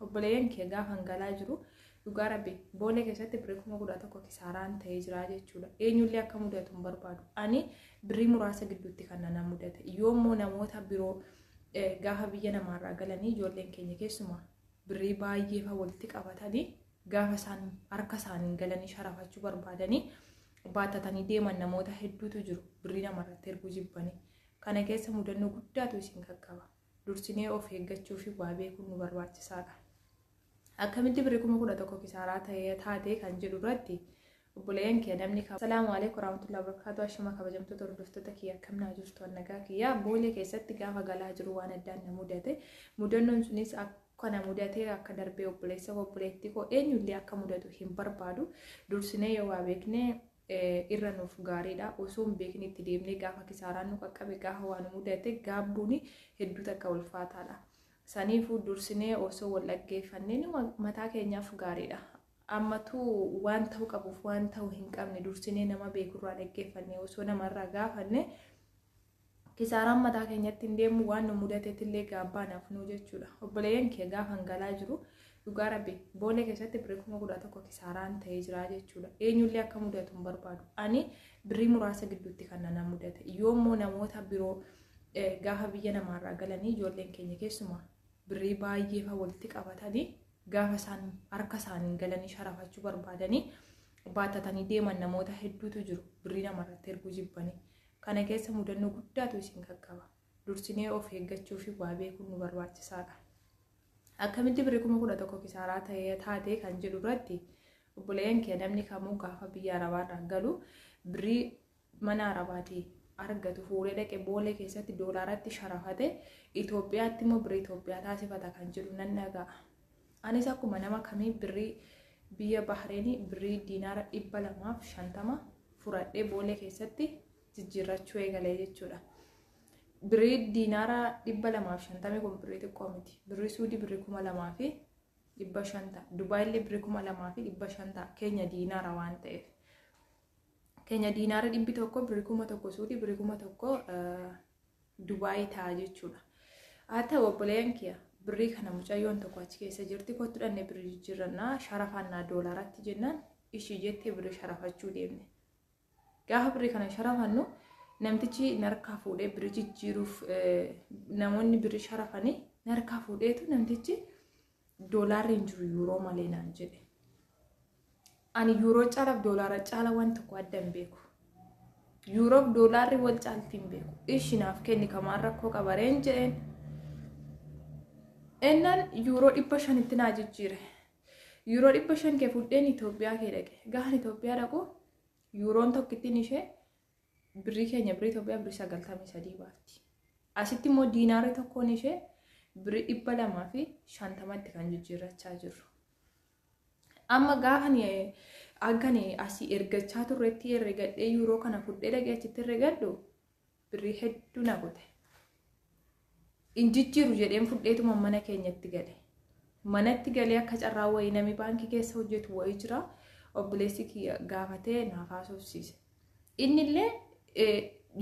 obboleeyyan kee gaafa hangalaa jiru dhugaa rabbi boolee keessatti birrii 11,000 kisaaraan ta'ee jira jechuudha. Eenyullee akka mudatu hin barbaadu. Ani birrii muraasa gidduutti kan na mudate. Yoommoo namoota biroo gaafa biyya namaarraa galanii ijoolleen keenya keessumaa birrii baay'ee fa walitti qabatanii gaafa isaan harka isaaniin galanii sharafachuu barbaadanii baattatanii deeman namoota hedduutu jiru. Birrii namarratti erguu jibbanii. Kana keessa mudannoo guddaatu isin qaqqaba. Dursinee of eeggachuu fi waa beekuun nu barbaachisaadha. Akkamitti birrii 11,000 kisaaraa taatee kan jedhu irratti obboleeyyan kee namni qaba. Assalaamu alaykum warahmatullahi wabarakatuh. Ashama kabajamtoota hordoftoota kiyya akkam jirtu nagaa kiyya. Boolee keessatti gaafa galaa jiru waan addaan na mudate. Mudannoon sunis akka na mudate akka darbee obboleessa obboleetti koo eenyullee akka mudatu hin barbaadu. Dursinee yoo waa beeknee irra nuuf gaariidha. Osoo hin beekne itti deemnee gaafa kisaaraan nu qaqqabe gaafa waan mudate gaabbuun hedduu takka ulfaataadha. Saniifuu dursinee osoo wal dhaggeeffannee mataa keenyaaf gaariidha. Ammatu waan ta'u qabuuf waan ta'u hin qabne dursinee nama beekurraa dhaggeeffannee osoo namarraa gaafanne kisaaraan mataa keenyatti hin deemu waan nu mudateetillee gaabbaanaaf nu jechuudha. Obboleeyyan kee gaafa hangalaa jiru dhugaa rabbi boolee keessatti birrii 11,000 kisaaraan ta'ee jira jechuudha. Eenyullee akka mudatu hin barbaadu. Ani birrii muraasa gidduutti kan na mudate. Yoommoo namoota biroo gaafa biyya namaarraa galanii ijoolleen keenya keessumaa birrii baay'ee fa walitti qabatanii gaafa isaan harka isaaniin galanii sharafachuu barbaadanii baattatanii deeman namoota hedduutu jiru. Birrii namarratti erguu jibbanii. Kana keessa mudannoo guddaatu isin qaqqaba. Dursinee of eeggachuu fi waa beekuun nu barbaachisaadha. Akkamitti birrii 11,000 kisaaraa taatee kan jedhu irratti obboleeyyan kee namni kamuu gaafa biyya arabaarraa galu birrii mana arabaatii argatu fuudhee dhaqee boolee keessatti doolaaratti sharafate Itoophiyaatti immoo birrii Itoophiyaa taasifata kan jedhu nan dhaga'a. Anis akkuma nama kamii birrii biyya Bahreenii birrii diinaara 250 fudhadhee boolee keessatti jijjiirrachuu eegalee jechuudha. Birrii diinaara 250 kun birrii xiqqoo miti. Birrii Suudii birrii 2,500. Dubaayillee birrii 2,500 keenya diinaara waan ta'eef. Keenya diinaara 100 birrii 1,000 Suudii birrii 1,000 Dubaayii ta'a jechuudha. Haa ta'u obboleeyyan kee birrii kana mucayyoon tokko achi keessa jirti kottu dhanne birrii jijjiirrannaa sharafannaa doolaaratti jennaan ishii jettee birrii sharafachuu deemne. Gaafa birrii kana sharafannu namtichi narkaa fuudhee birrii jijjiiruuf namoonni birrii sharafanii narkaa fuudheetu namtichi doolaarri hin jiru yuuroo malee naan jedhe. Ani yuuroo caalaaf doolaara caala waan tokko adda hin beeku. Yuuroof doolaarri wal caalti hin beeku. Ishinaaf kenni kamaan rakkoo qabareen jedheen. Ennaan yuuroo 500 naa jijjiire. Yuuroo 500 kee fuudheen Itoophiyaa kee dhaqe. Gaafa Itoophiyaa dhaqu yuuroon tokkittiin ishee birrii keenya birrii Itoophiyaa birrii 93 baatti. Asitti immoo diinaarri tokkoon ishee birrii 250tti kan jijjiirrachaa jirru. Amma gaafa akkan asii ergachaa turreetti herregadhee yuuroo kana fuudhee dhaqee achitti herregadhu birrii hedduu na gote. Injijjiiru jedheen fudheetuma mana keenyatti gale. Manatti galee akka carraa wayii namni baankii keessa hojjetu wayii jira. Obboleessi gaafatee naaf haasofsiise. Innillee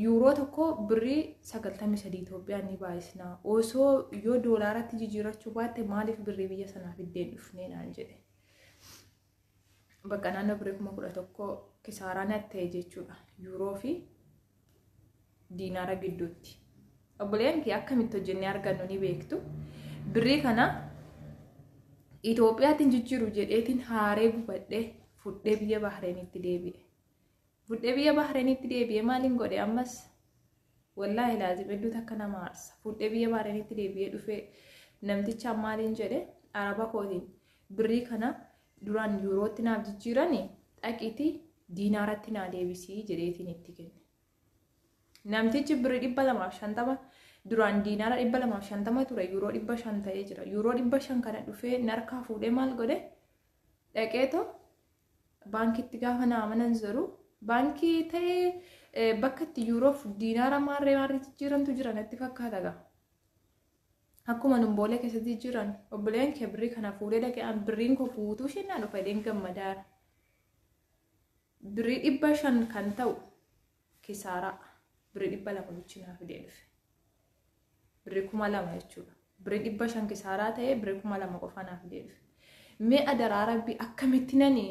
yuuroo tokko birrii 93 Itoophiyaan ni baay'isna. Osoo yoo doolaaratti jijjiirrachuu baatte maaliif birrii biyya sanaaf iddeen dhufnee naan jedhe. Bakka naannoo birrii 11,000 kisaaraan ta'e jechuudha. Yuuroo fi diinaara gidduutti. Obboleeyyan kee akkamitti hojjennee argannu ni beektu. Birrii kana Itoophiyaatti jijjiiru jedheetiin haaree gubadhee fudhee biyya Bahreenitti deebi'e. Fudhee biyya Bahreenitti deebi'e maaliin godhe ammas wallaahi laazim hedduu takka nama aarsa. Fudhee biyya Bahreenitti deebi'ee dhufee namticha maaliin jedhe araba kootiin birrii kana duraan yuurootti naaf jijjiiranii dhaqiitii diinaaratti naa deebisii jedheetiin itti kenne. Namtichi birrii 250 duraan diinaara 250 ture yuuroo 500 ta'ee jira. Yuuroo 500 kana dhufee narkaa fuudhee maal godhe dhaqeetoo baankitti gaafa naa amanan jiru baankii ta'ee bakka itti yuuroof diinaara maarree jijjiirantu jira natti fakkaata gaa. Akkuma numboolee keessatti jiran obboleen kee birrii kana fuudhee dhaqee birriin koo fuutuu shinnaa dhufa edeen gammadaara. Birrii 500 kan ta'u kisaaraa birrii 200 bichinaa fidee dhufe. Birrii 2,000 jechuudha. Birrii 500 kisaaraa ta'e birrii 2000 qofa naaf deebisu. Mee adaraa rabbi akkamitti nani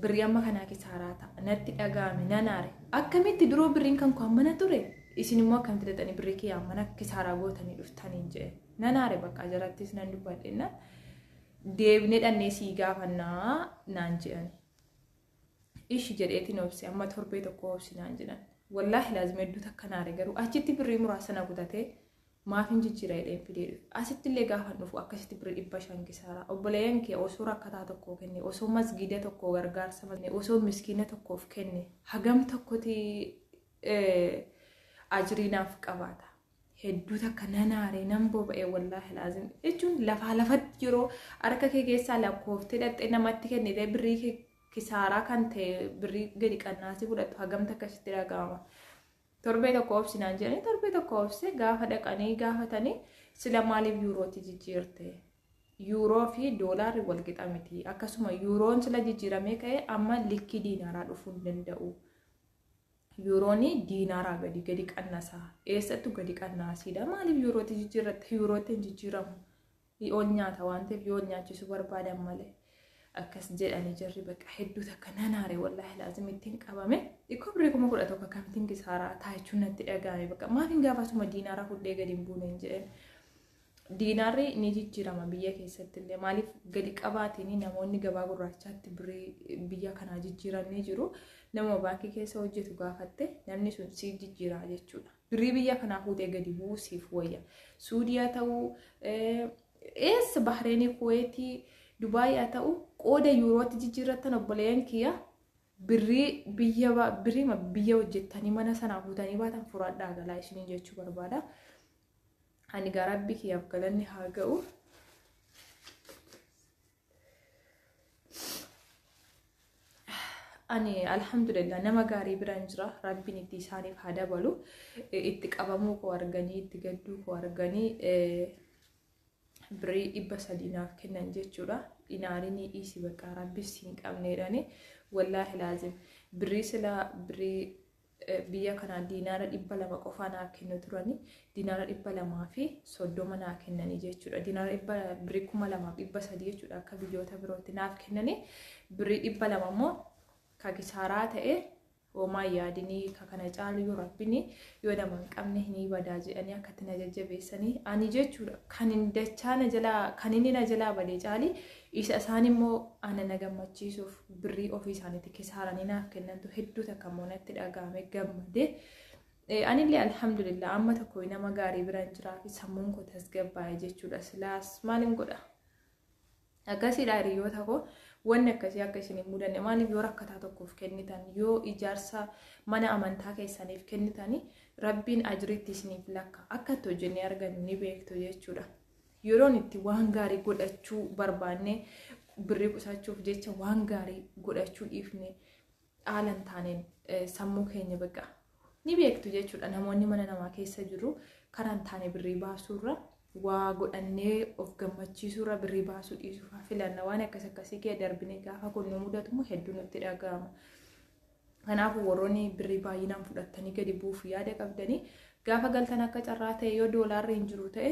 birrii amma kanaa kisaaraa ta'a natti dhaga'ame nan aare. Akkamitti duroo birriin kan koo mana ture isin immoo akkamitti dhaqanii birrii kiyyaa mana kisaaraa gootanii dhuftanii jedhe. Nan aare bakka jarattis nan dubbadheena deebinee dhannee sii gaafannaa naan jedhani. Ishi jedheetiin obsi amma torbee tokko obsi naan jedhan. Wallaahi laazima hedduu takka naare garuu achitti birrii muraasa na kutatee maaf hin jijjiira jedheen fidee dhufe. Asitti illee gaafa dhufu akkasitti birrii 500 kisaaraa. Obboleeyyan kee osoo rakkataa tokkoo kenne, osoo masgiida tokkoo gargaarsa kenne, osoo miskiina tokkoof kenne, hagam tokkoti ajriinaaf qabaata. Hedduu takka nanaaree nan boba'ee wallaahi laazim. Jechuun lafaa lafatti yeroo harka kee keessaa lakkooftee dhaqxee namatti kennitee birrii kisaaraa kan ta'e birrii gadi qannaasii fudhattu hagam takka sitti dhaga'ama. Torbee tokko obsinaan jedhanii torbee tokko obsee gaafa dhaqanii gaafatanii sila maaliif yuurootti jijjiirte? Yuuroo fi doolaarri wal qixa miti. Akkasuma yuuroon sila jijjiiramee ka'e amma likkii diinaaraa dhufuu hin danda'u. Yuurooni diinaaraa gadi qannasaa. Eessattu gadi qannaasiidha. Maaliif yuurootti jijjiirratte? Yuurootti hin jijjiiramu. Ol nyaata waan ta'eef yoo nyaachisuu barbaadan malee. Akkas jedhanii jirri bakka hedduu takka nanaare wallaahi laazim ittiin qabame. Dhikkoo birrii 11,000 akkamitiin kisaaraa taa'ichuun natti dhaga'ame bakka maafin gaafasuma diinaara fudhee gadi hin buune hin jedhan. Diinaarri ni jijjiirama biyya keessatti illee maaliif gadi qabaatiin namoonni gabaa gurraachaatti birrii biyya kanaa jijjiiranii jiru. Nama baankii keessa hojjetu gaafatte namni sun siif jijjiiraa jechuudha. Birrii biyya kanaa fuutee gadi bu'uu siif wayya. Suudiyaa ta'uu eessa Bahreenii Kuweetii Dubaay haa ta'u qooda yuurootti jijjiirrattan obboleeyyan kiyya birrii biyya hojjettanii mana sanaa fuutanii baatan furaadhaa galaa isiniin jechuu barbaada. Ani garabbi kiyyaaf galanni haa ga'u. Ani alhamdulillah nama gaarii biraan jira. Rabbiin itti isaaniif haa dabalu. Itti qabamuu koo arganii itti gadduu koo arganii birrii 300 naaf kennan jechuudha. Dinaarii dhiisii bakka rabbis hin qabneedhani. Wallaahi laazim birrii biyya kanaa diinaara 200 qofaa naaf kennu turani. Diinaara 200 fi 30 naaf kennanii jechuudha. Diinaara birrii 2,300 jechuudha akka biyyoota birootti naaf kennanii. Birrii 200 immoo ka kisaaraa ta'e homaa yaadinii ka kana caalu yoo rabbini yoo nama hin qabne hin badaa jedhanii akkatti na jajjabeessanii ani jechuudha kan inni na jalaa badee caali isa isaan immoo ana na gammachiisuuf birrii ofii isaaniitti kisaaranii naaf kennantu hedduu takka immoo natti dhaga'ame gammadee anillee alhamdulillah amma tokko nama gaarii biraan jiraa fi sammuun koo tasgabbaa'e jechuudha silaas maalin godha akkasiidha hiriyoota koo wanni akkasii akka isin hin mudanne maaliif yoo rakkataa tokkoof kennitan yoo ijaarsa mana amantaa keessaniif kennitanii rabbiin ajriitti isiniif lakka akka itti hojjennee argannu ni beektu jechuudha. Yeroon itti waan gaarii godhachuu barbaanne birrii qusachuuf jecha waan gaarii godhachuu dhiifne haalan taaneen sammuu keenya bakka ni beektu jechuudha. Namoonni mana namaa keessa jiru karaan taane birrii baasuurra waa godhannee of gammachiisuurra birrii baasuu dhiisuuf filanna waan akkasii kee darbine gaafa kun nu mudatu hedduu nutti dhaga'ama. Kanaafuu warroonni birrii baay'inaan fudhattanii gadi buuf yaada qabdanii gaafa galtan akka carraa ta'e yoo doolaarri hin jiru ta'e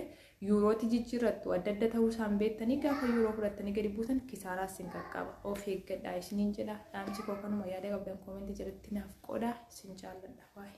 yuurootti jijjiirrattu adda adda ta'uu isaan beektanii gaafa yuuroo fudhattanii gadi buutan kisaaraas hin qaqqaba. Of eeggadhaa isiniin jedha. Dhaamsi koo kanuma yaada qabdan koomentii jalatti naaf qodaa isin jaalladha.